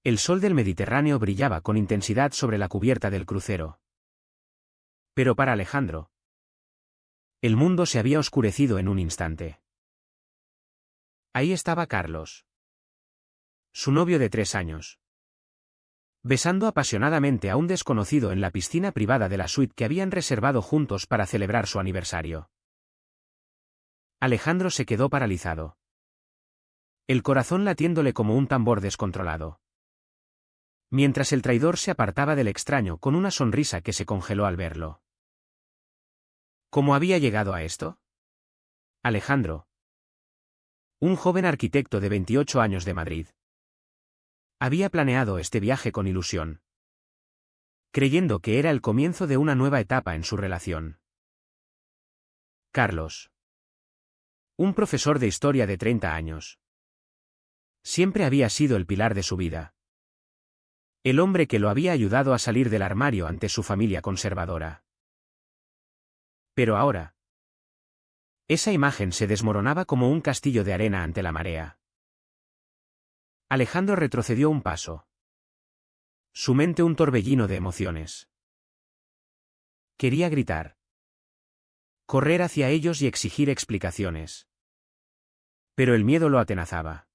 El sol del Mediterráneo brillaba con intensidad sobre la cubierta del crucero. Pero para Alejandro, el mundo se había oscurecido en un instante. Ahí estaba Carlos, su novio de 3 años, besando apasionadamente a un desconocido en la piscina privada de la suite que habían reservado juntos para celebrar su aniversario. Alejandro se quedó paralizado, el corazón latiéndole como un tambor descontrolado, mientras el traidor se apartaba del extraño con una sonrisa que se congeló al verlo. ¿Cómo había llegado a esto? Alejandro, un joven arquitecto de 28 años de Madrid, había planeado este viaje con ilusión, creyendo que era el comienzo de una nueva etapa en su relación. Carlos, un profesor de historia de 30 años, siempre había sido el pilar de su vida. El hombre que lo había ayudado a salir del armario ante su familia conservadora. Pero ahora, esa imagen se desmoronaba como un castillo de arena ante la marea. Alejandro retrocedió un paso. Su mente un torbellino de emociones. Quería gritar, correr hacia ellos y exigir explicaciones. Pero el miedo lo atenazaba.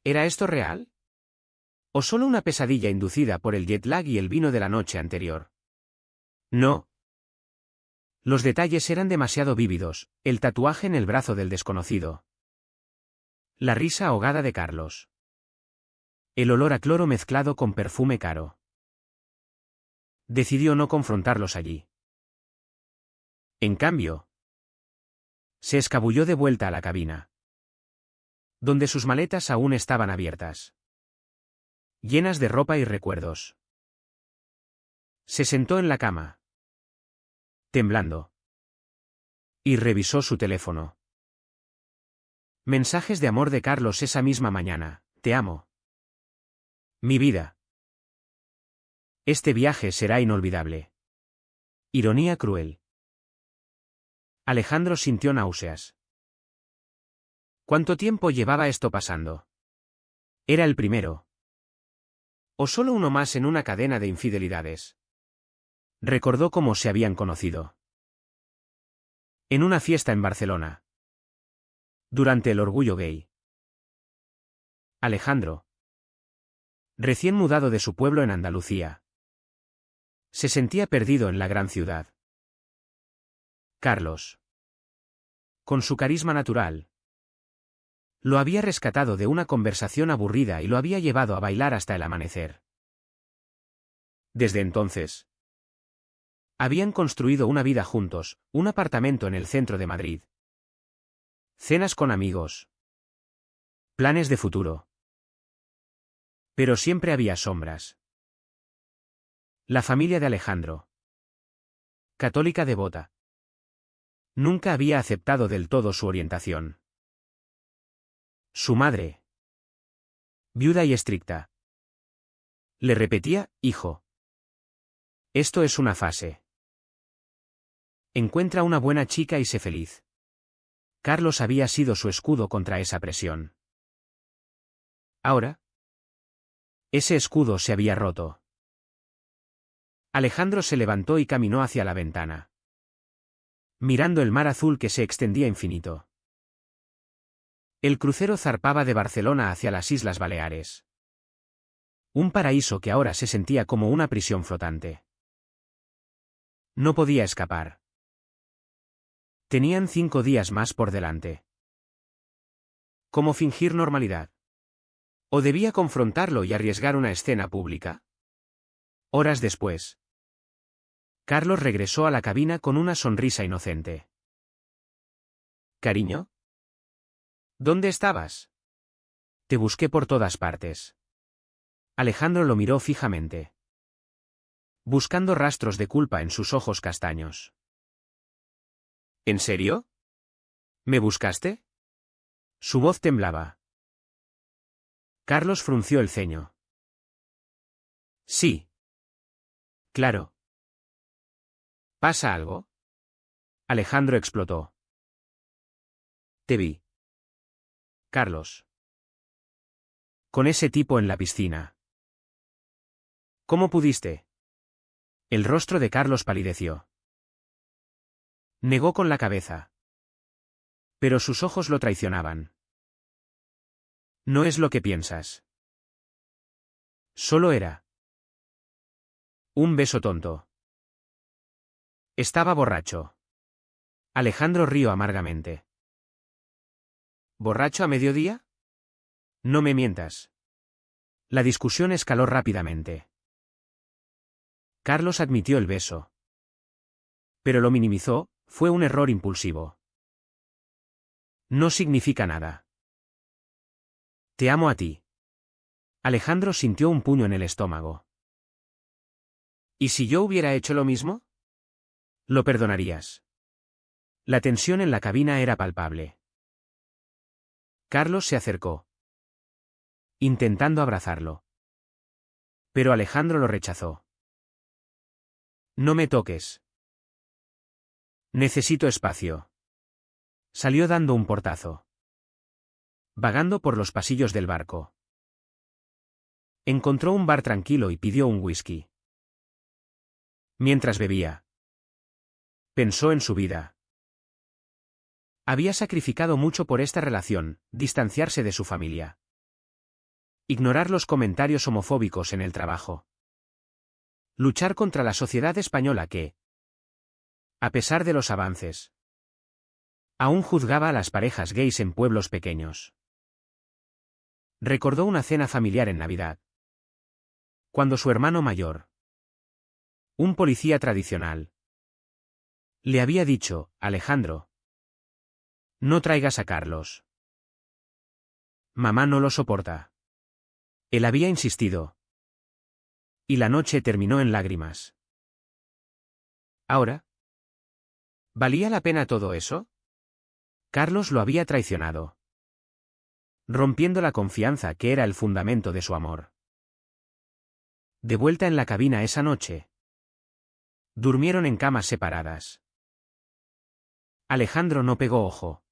¿Era esto real? ¿O solo una pesadilla inducida por el jet lag y el vino de la noche anterior? No. Los detalles eran demasiado vívidos, el tatuaje en el brazo del desconocido, la risa ahogada de Carlos, el olor a cloro mezclado con perfume caro. Decidió no confrontarlos allí. En cambio, se escabulló de vuelta a la cabina, donde sus maletas aún estaban abiertas, llenas de ropa y recuerdos. Se sentó en la cama, temblando, y revisó su teléfono. Mensajes de amor de Carlos esa misma mañana: te amo, mi vida. Este viaje será inolvidable. Ironía cruel. Alejandro sintió náuseas. ¿Cuánto tiempo llevaba esto pasando? ¿Era el primero? ¿O solo uno más en una cadena de infidelidades? Recordó cómo se habían conocido. En una fiesta en Barcelona. Durante el orgullo gay. Alejandro, recién mudado de su pueblo en Andalucía, se sentía perdido en la gran ciudad. Carlos, con su carisma natural, lo había rescatado de una conversación aburrida y lo había llevado a bailar hasta el amanecer. Desde entonces, habían construido una vida juntos, un apartamento en el centro de Madrid. Cenas con amigos. Planes de futuro. Pero siempre había sombras. La familia de Alejandro, católica devota, nunca había aceptado del todo su orientación. Su madre, viuda y estricta, le repetía: hijo, esto es una fase. Encuentra una buena chica y sé feliz. Carlos había sido su escudo contra esa presión. Ahora, ese escudo se había roto. Alejandro se levantó y caminó hacia la ventana, mirando el mar azul que se extendía infinito. El crucero zarpaba de Barcelona hacia las Islas Baleares. Un paraíso que ahora se sentía como una prisión flotante. No podía escapar. Tenían 5 días más por delante. ¿Cómo fingir normalidad? ¿O debía confrontarlo y arriesgar una escena pública? Horas después, Carlos regresó a la cabina con una sonrisa inocente. ¿Cariño? ¿Dónde estabas? Te busqué por todas partes. Alejandro lo miró fijamente, buscando rastros de culpa en sus ojos castaños. ¿En serio? ¿Me buscaste? Su voz temblaba. Carlos frunció el ceño. Sí. Claro. ¿Pasa algo? Alejandro explotó. Te vi. Carlos. Con ese tipo en la piscina. ¿Cómo pudiste? El rostro de Carlos palideció. Negó con la cabeza. Pero sus ojos lo traicionaban. No es lo que piensas. Solo era un beso tonto. Estaba borracho. Alejandro rió amargamente. ¿Borracho a mediodía? No me mientas. La discusión escaló rápidamente. Carlos admitió el beso. Pero lo minimizó, fue un error impulsivo. No significa nada. Te amo a ti. Alejandro sintió un puño en el estómago. ¿Y si yo hubiera hecho lo mismo? Lo perdonarías. La tensión en la cabina era palpable. Carlos se acercó, intentando abrazarlo. Pero Alejandro lo rechazó. No me toques. Necesito espacio. Salió dando un portazo. Vagando por los pasillos del barco. Encontró un bar tranquilo y pidió un whisky. Mientras bebía, pensó en su vida. Había sacrificado mucho por esta relación, distanciarse de su familia. Ignorar los comentarios homofóbicos en el trabajo. Luchar contra la sociedad española que, a pesar de los avances, aún juzgaba a las parejas gays en pueblos pequeños. Recordó una cena familiar en Navidad. Cuando su hermano mayor, un policía tradicional, le había dicho, Alejandro, no traigas a Carlos. Mamá no lo soporta. Él había insistido. Y la noche terminó en lágrimas. Ahora, ¿valía la pena todo eso? Carlos lo había traicionado, rompiendo la confianza que era el fundamento de su amor. De vuelta en la cabina esa noche, durmieron en camas separadas. Alejandro no pegó ojo,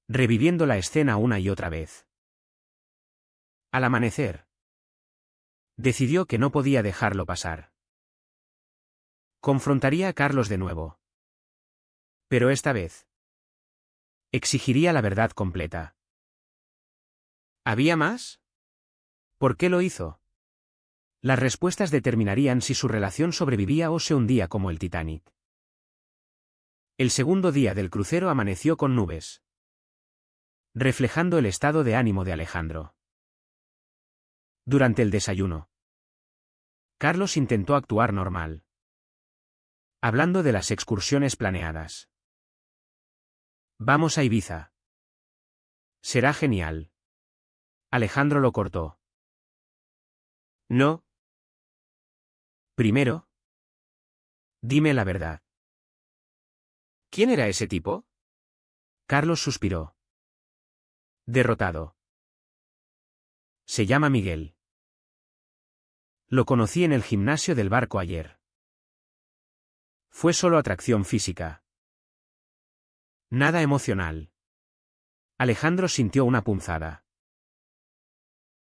reviviendo la escena una y otra vez. Al amanecer, decidió que no podía dejarlo pasar. Confrontaría a Carlos de nuevo. Pero esta vez, exigiría la verdad completa. ¿Había más? ¿Por qué lo hizo? Las respuestas determinarían si su relación sobrevivía o se hundía como el Titanic. El segundo día del crucero amaneció con nubes, reflejando el estado de ánimo de Alejandro. Durante el desayuno, Carlos intentó actuar normal, hablando de las excursiones planeadas. Vamos a Ibiza. Será genial. Alejandro lo cortó. No. Primero, dime la verdad. ¿Quién era ese tipo? Carlos suspiró. Derrotado. Se llama Miguel. Lo conocí en el gimnasio del barco ayer. Fue solo atracción física. Nada emocional. Alejandro sintió una punzada.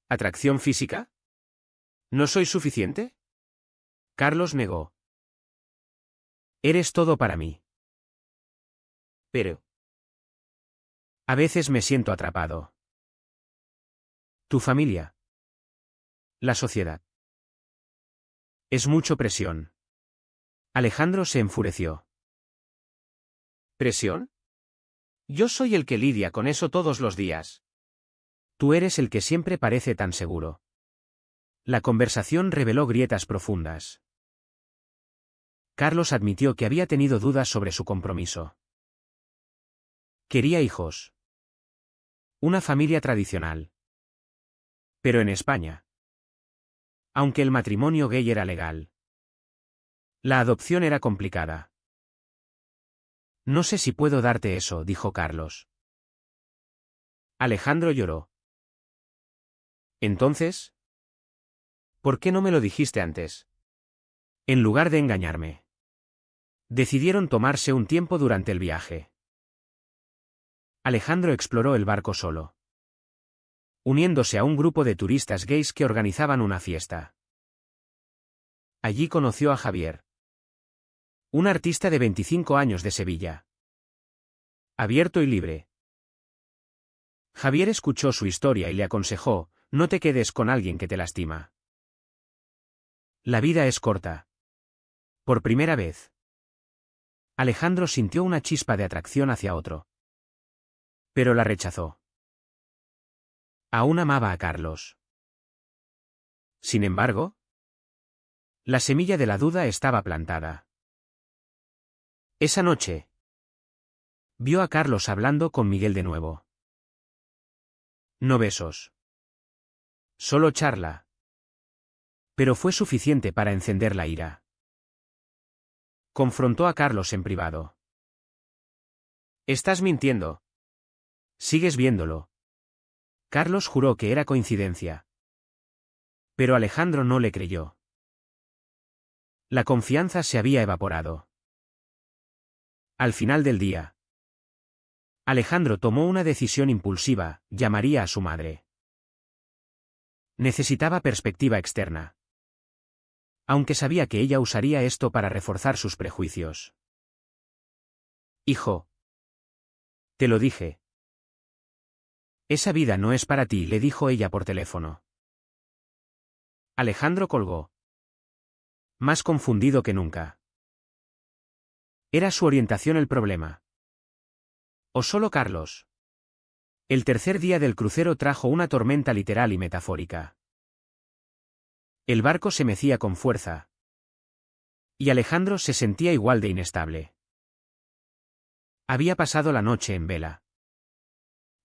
¿Atracción física? ¿No soy suficiente? Carlos negó. Eres todo para mí. Pero a veces me siento atrapado. Tu familia. La sociedad. Es mucho presión. Alejandro se enfureció. ¿Presión? Yo soy el que lidia con eso todos los días. Tú eres el que siempre parece tan seguro. La conversación reveló grietas profundas. Carlos admitió que había tenido dudas sobre su compromiso. Quería hijos. Una familia tradicional. Pero en España. Aunque el matrimonio gay era legal, la adopción era complicada. No sé si puedo darte eso, dijo Carlos. Alejandro lloró. Entonces, ¿por qué no me lo dijiste antes? En lugar de engañarme. Decidieron tomarse un tiempo durante el viaje. Alejandro exploró el barco solo. uniéndose a un grupo de turistas gays que organizaban una fiesta. Allí conoció a Javier, un artista de 25 años de Sevilla. Abierto y libre. Javier escuchó su historia y le aconsejó: no te quedes con alguien que te lastima. La vida es corta. Por primera vez, Alejandro sintió una chispa de atracción hacia otro. Pero la rechazó. Aún amaba a Carlos. Sin embargo, la semilla de la duda estaba plantada. Esa noche, vio a Carlos hablando con Miguel de nuevo. No besos. Solo charla. Pero fue suficiente para encender la ira. Confrontó a Carlos en privado. Estás mintiendo. Sigues viéndolo. Carlos juró que era coincidencia. Pero Alejandro no le creyó. La confianza se había evaporado. Al final del día, Alejandro tomó una decisión impulsiva: llamaría a su madre. Necesitaba perspectiva externa. Aunque sabía que ella usaría esto para reforzar sus prejuicios. Hijo. Te lo dije. Esa vida no es para ti, le dijo ella por teléfono. Alejandro colgó. Más confundido que nunca. ¿Era su orientación el problema? ¿O solo Carlos? El tercer día del crucero trajo una tormenta literal y metafórica. El barco se mecía con fuerza. Y Alejandro se sentía igual de inestable. Había pasado la noche en vela,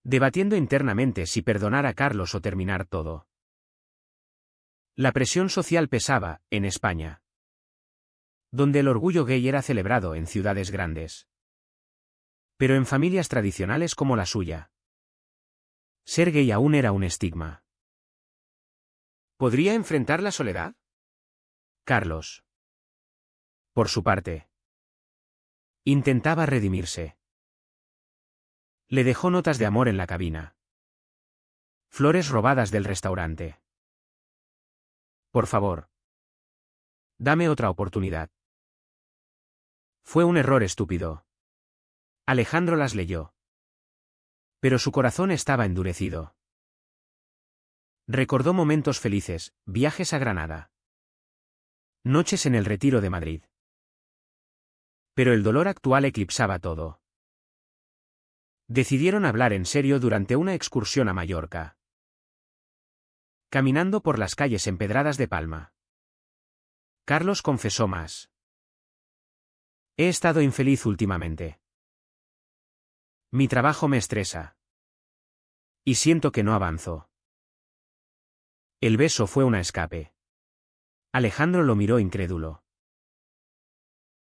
debatiendo internamente si perdonar a Carlos o terminar todo. La presión social pesaba, en España, donde el orgullo gay era celebrado en ciudades grandes. Pero en familias tradicionales como la suya, ser gay aún era un estigma. ¿Podría enfrentar la soledad? Carlos, por su parte, intentaba redimirse. Le dejó notas de amor en la cabina. Flores robadas del restaurante. Por favor, dame otra oportunidad. Fue un error estúpido. Alejandro las leyó. Pero su corazón estaba endurecido. Recordó momentos felices, viajes a Granada, noches en el Retiro de Madrid. Pero el dolor actual eclipsaba todo. Decidieron hablar en serio durante una excursión a Mallorca. Caminando por las calles empedradas de Palma, Carlos confesó más. He estado infeliz últimamente. Mi trabajo me estresa. Y siento que no avanzo. El beso fue un escape. Alejandro lo miró incrédulo.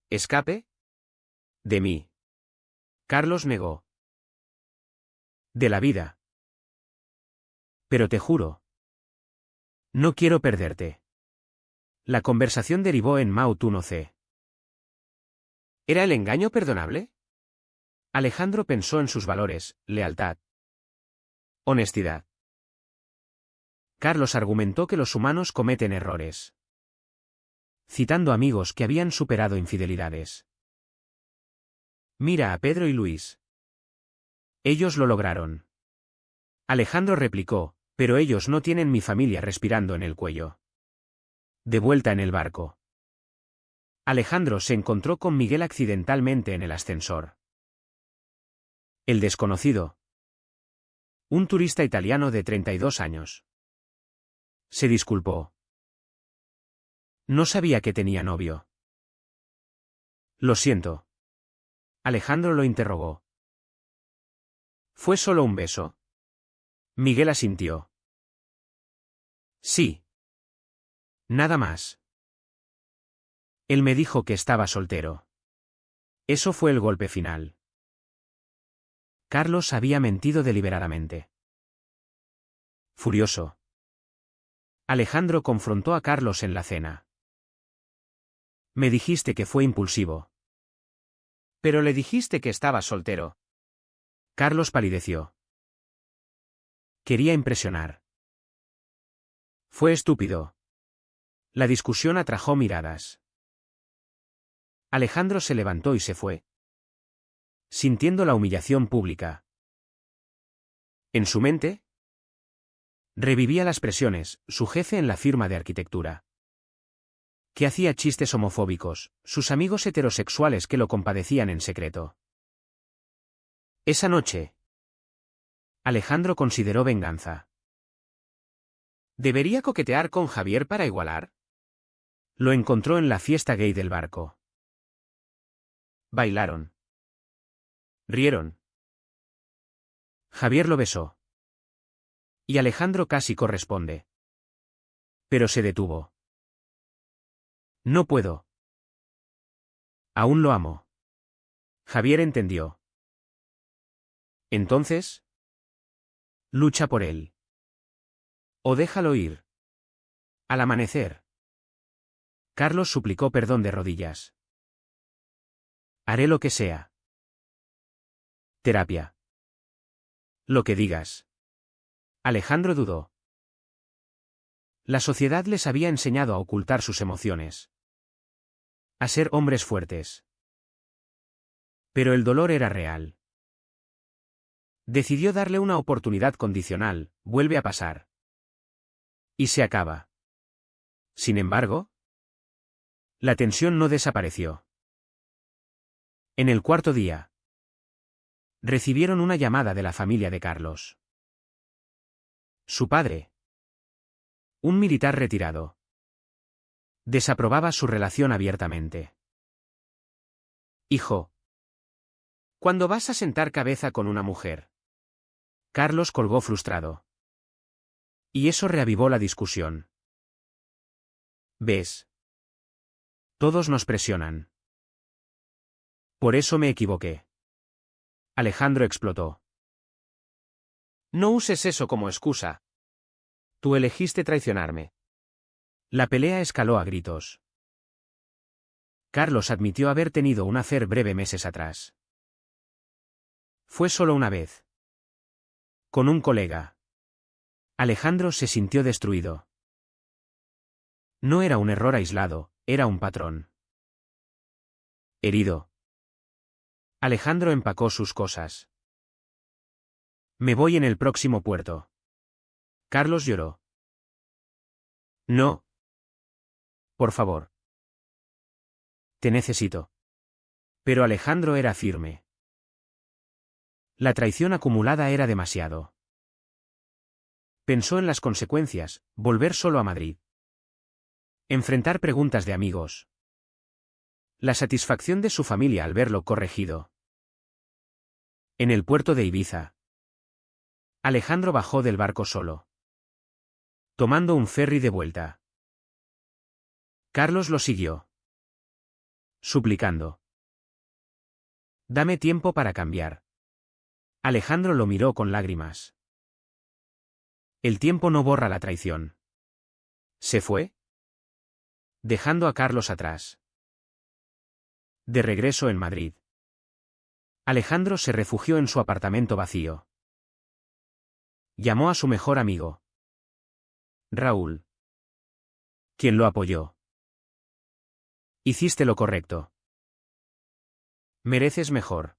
¿Escape? De mí. Carlos negó. De la vida. Pero te juro. No quiero perderte. La conversación derivó en Mao Tuno C. ¿Era el engaño perdonable? Alejandro pensó en sus valores: lealtad, honestidad. Carlos argumentó que los humanos cometen errores, citando amigos que habían superado infidelidades. Mira a Pedro y Luis. Ellos lo lograron. Alejandro replicó: pero ellos no tienen mi familia respirando en el cuello. De vuelta en el barco, Alejandro se encontró con Miguel accidentalmente en el ascensor. El desconocido, un turista italiano de 32 años. Se disculpó. No sabía que tenía novio. Lo siento. Alejandro lo interrogó. ¿Fue solo un beso? Miguel asintió. Sí. Nada más. Él me dijo que estaba soltero. Eso fue el golpe final. Carlos había mentido deliberadamente. Furioso, Alejandro confrontó a Carlos en la cena. Me dijiste que fue impulsivo. Pero le dijiste que estaba soltero. Carlos palideció. Quería impresionar. Fue estúpido. La discusión atrajo miradas. Alejandro se levantó y se fue, sintiendo la humillación pública. En su mente, revivía las presiones, su jefe en la firma de arquitectura, que hacía chistes homofóbicos, sus amigos heterosexuales que lo compadecían en secreto. Esa noche, Alejandro consideró venganza. ¿Debería coquetear con Javier para igualar? Lo encontró en la fiesta gay del barco. Bailaron. Rieron. Javier lo besó. Y Alejandro casi corresponde. Pero se detuvo. No puedo. Aún lo amo. Javier entendió. Entonces, lucha por él. O déjalo ir. Al amanecer, Carlos suplicó perdón de rodillas. Haré lo que sea. Terapia. Lo que digas. Alejandro dudó. La sociedad les había enseñado a ocultar sus emociones, a ser hombres fuertes. Pero el dolor era real. Decidió darle una oportunidad condicional, vuelve a pasar. Y se acaba. Sin embargo, la tensión no desapareció. En el cuarto día, recibieron una llamada de la familia de Carlos. Su padre, un militar retirado, desaprobaba su relación abiertamente. Hijo, ¿cuándo vas a sentar cabeza con una mujer? Carlos colgó frustrado. Y eso reavivó la discusión. ¿Ves? Todos nos presionan. Por eso me equivoqué. Alejandro explotó. No uses eso como excusa. Tú elegiste traicionarme. La pelea escaló a gritos. Carlos admitió haber tenido un affair breve meses atrás. Fue solo una vez. Con un colega. Alejandro se sintió destruido. No era un error aislado, era un patrón. Herido, Alejandro empacó sus cosas. Me voy en el próximo puerto. Carlos lloró. No. Por favor. Te necesito. Pero Alejandro era firme. La traición acumulada era demasiado. Pensó en las consecuencias, volver solo a Madrid. Enfrentar preguntas de amigos. La satisfacción de su familia al verlo corregido. En el puerto de Ibiza, Alejandro bajó del barco solo, tomando un ferry de vuelta. Carlos lo siguió, suplicando. Dame tiempo para cambiar. Alejandro lo miró con lágrimas. El tiempo no borra la traición. Se fue, dejando a Carlos atrás. De regreso en Madrid, Alejandro se refugió en su apartamento vacío. Llamó a su mejor amigo, Raúl, quien lo apoyó. Hiciste lo correcto. Mereces mejor.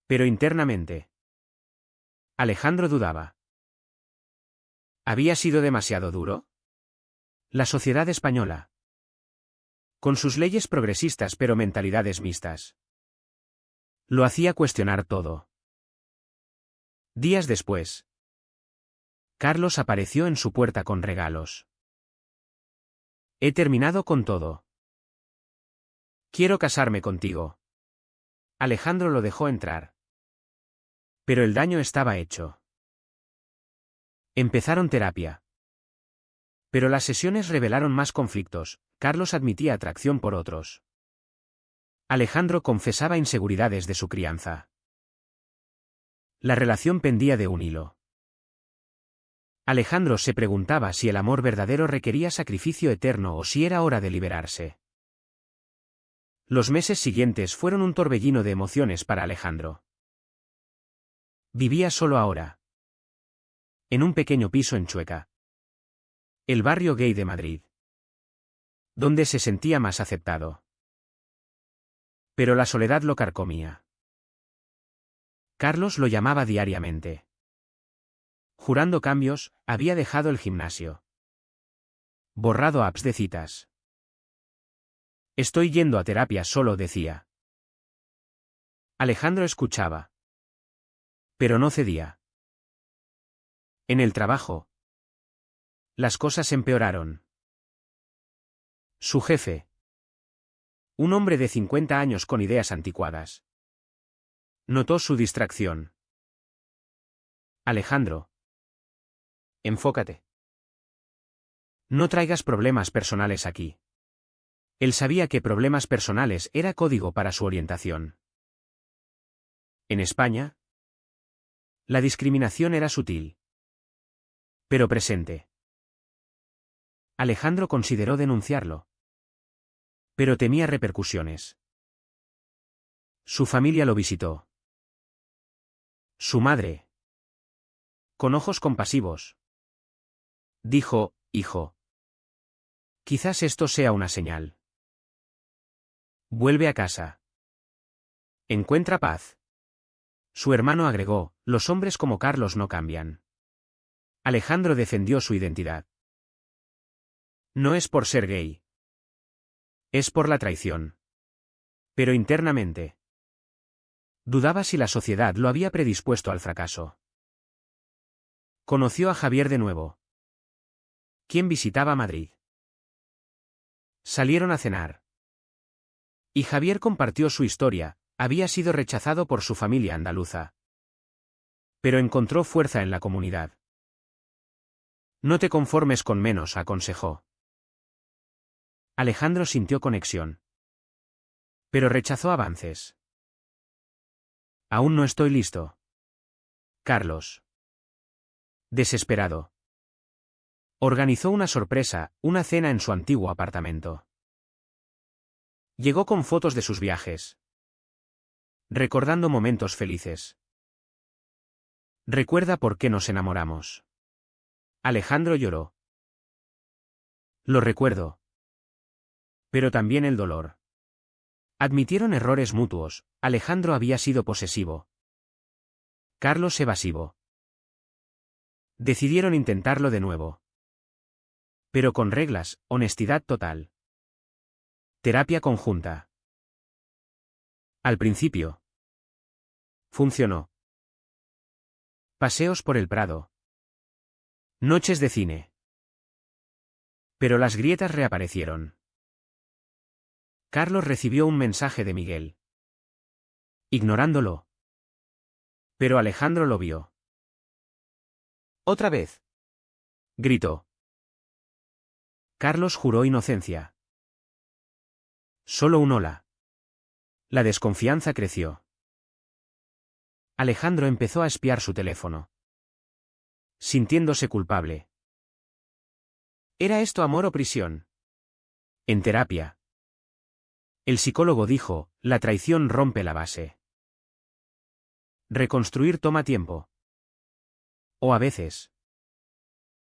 Pero internamente, Alejandro dudaba. ¿Había sido demasiado duro? La sociedad española, con sus leyes progresistas pero mentalidades mixtas, lo hacía cuestionar todo. Días después, Carlos apareció en su puerta con regalos. He terminado con todo. Quiero casarme contigo. Alejandro lo dejó entrar. Pero el daño estaba hecho. Empezaron terapia. Pero las sesiones revelaron más conflictos. Carlos admitía atracción por otros. Alejandro confesaba inseguridades de su crianza. La relación pendía de un hilo. Alejandro se preguntaba si el amor verdadero requería sacrificio eterno o si era hora de liberarse. Los meses siguientes fueron un torbellino de emociones para Alejandro. Vivía solo ahora. En un pequeño piso en Chueca, el barrio gay de Madrid, donde se sentía más aceptado. Pero la soledad lo carcomía. Carlos lo llamaba diariamente. Jurando cambios, había dejado el gimnasio. Borrado apps de citas. Estoy yendo a terapia solo, decía. Alejandro escuchaba. Pero no cedía. En el trabajo, las cosas empeoraron. Su jefe, un hombre de 50 años con ideas anticuadas, notó su distracción. Alejandro, enfócate. No traigas problemas personales aquí. Él sabía que problemas personales era código para su orientación. En España, la discriminación era sutil, pero presente. Alejandro consideró denunciarlo, pero temía repercusiones. Su familia lo visitó. Su madre, con ojos compasivos, dijo: hijo, quizás esto sea una señal. Vuelve a casa. Encuentra paz. Su hermano agregó: los hombres como Carlos no cambian. Alejandro defendió su identidad. No es por ser gay. Es por la traición. Pero internamente, dudaba si la sociedad lo había predispuesto al fracaso. Conoció a Javier de nuevo, quien visitaba Madrid. Salieron a cenar. Y Javier compartió su historia: había sido rechazado por su familia andaluza, pero encontró fuerza en la comunidad. No te conformes con menos, aconsejó. Alejandro sintió conexión, pero rechazó avances. Aún no estoy listo, Carlos. Desesperado, organizó una sorpresa, una cena en su antiguo apartamento. Llegó con fotos de sus viajes, recordando momentos felices. ¿Recuerda por qué nos enamoramos? Alejandro lloró. Lo recuerdo. Pero también el dolor. Admitieron errores mutuos: Alejandro había sido posesivo, Carlos evasivo. Decidieron intentarlo de nuevo. Pero con reglas, honestidad total. Terapia conjunta. Al principio, funcionó. Paseos por el Prado. Noches de cine. Pero las grietas reaparecieron. Carlos recibió un mensaje de Miguel, ignorándolo. Pero Alejandro lo vio. «¡Otra vez!», gritó. Carlos juró inocencia. Solo un hola. La desconfianza creció. Alejandro empezó a espiar su teléfono, sintiéndose culpable. ¿Era esto amor o prisión? En terapia, el psicólogo dijo: la traición rompe la base. Reconstruir toma tiempo. O a veces,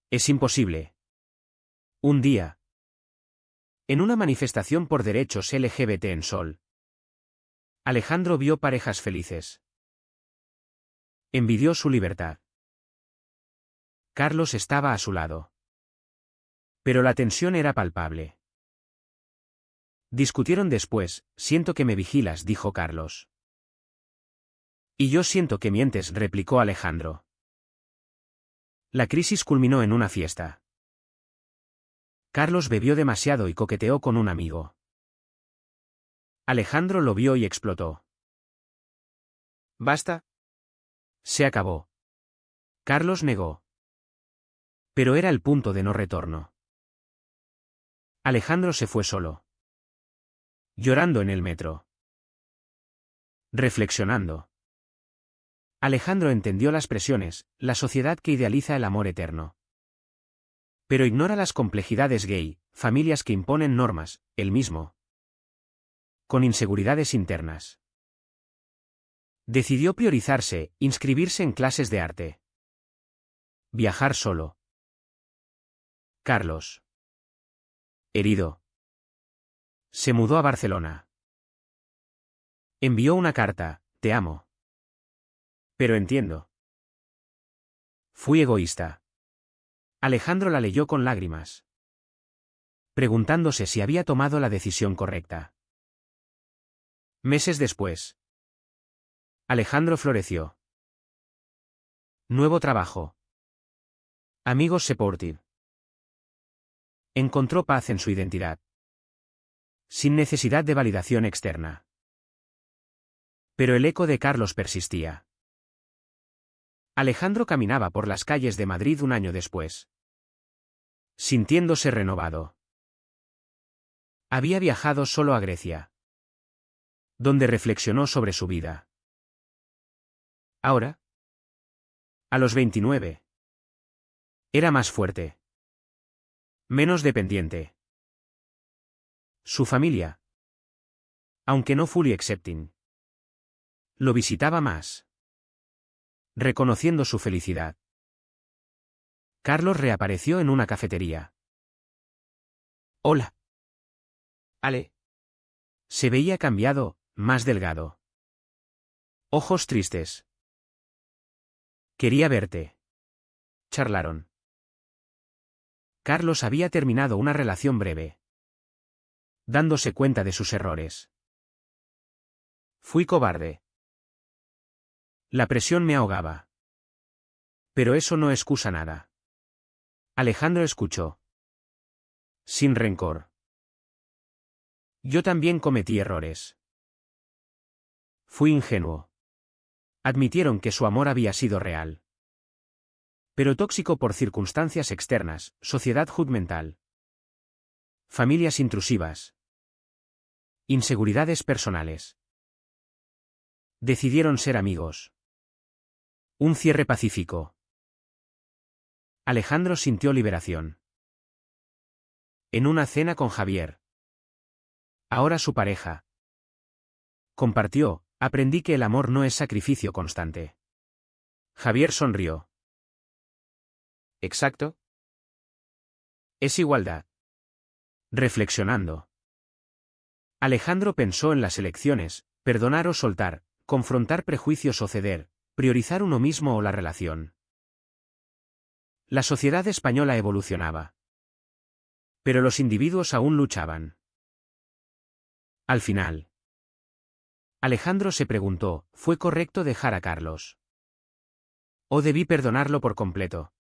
es imposible. Un día, en una manifestación por derechos LGBT en Sol, Alejandro vio parejas felices. Envidió su libertad. Carlos estaba a su lado. Pero la tensión era palpable. Discutieron después. «Siento que me vigilas», dijo Carlos. «Y yo siento que mientes», replicó Alejandro. La crisis culminó en una fiesta. Carlos bebió demasiado y coqueteó con un amigo. Alejandro lo vio y explotó. «¿Basta?» Se acabó. Carlos negó. Pero era el punto de no retorno. Alejandro se fue solo. Llorando en el metro. Reflexionando. Alejandro entendió las presiones, la sociedad que idealiza el amor eterno. Pero ignora las complejidades gay, familias que imponen normas, él mismo, con inseguridades internas. Decidió priorizarse, inscribirse en clases de arte. Viajar solo. Carlos. Herido. Se mudó a Barcelona. Envió una carta, te amo. Pero entiendo. Fui egoísta. Alejandro la leyó con lágrimas, preguntándose si había tomado la decisión correcta. Meses después. Alejandro floreció. Nuevo trabajo. Amigos supportive. Encontró paz en su identidad, sin necesidad de validación externa. Pero el eco de Carlos persistía. Alejandro caminaba por las calles de Madrid un año después, sintiéndose renovado. Había viajado solo a Grecia, donde reflexionó sobre su vida. Ahora, a los 29, era más fuerte, menos dependiente. Su familia, aunque no fully accepting, lo visitaba más, reconociendo su felicidad. Carlos reapareció en una cafetería. Hola. Ale. Se veía cambiado, más delgado. Ojos tristes. Quería verte. Charlaron. Carlos había terminado una relación breve, dándose cuenta de sus errores. Fui cobarde. La presión me ahogaba. Pero eso no excusa nada. Alejandro escuchó, sin rencor. Yo también cometí errores. Fui ingenuo. Admitieron que su amor había sido real, pero tóxico por circunstancias externas, sociedad judgmental, familias intrusivas, inseguridades personales. Decidieron ser amigos. Un cierre pacífico. Alejandro sintió liberación. En una cena con Javier, ahora su pareja, compartió, aprendí que el amor no es sacrificio constante. Javier sonrió. ¿Exacto? Es igualdad. Reflexionando, Alejandro pensó en las elecciones, perdonar o soltar, confrontar prejuicios o ceder, priorizar uno mismo o la relación. La sociedad española evolucionaba, pero los individuos aún luchaban. Al final, Alejandro se preguntó, ¿fue correcto dejar a Carlos? ¿O debí perdonarlo por completo?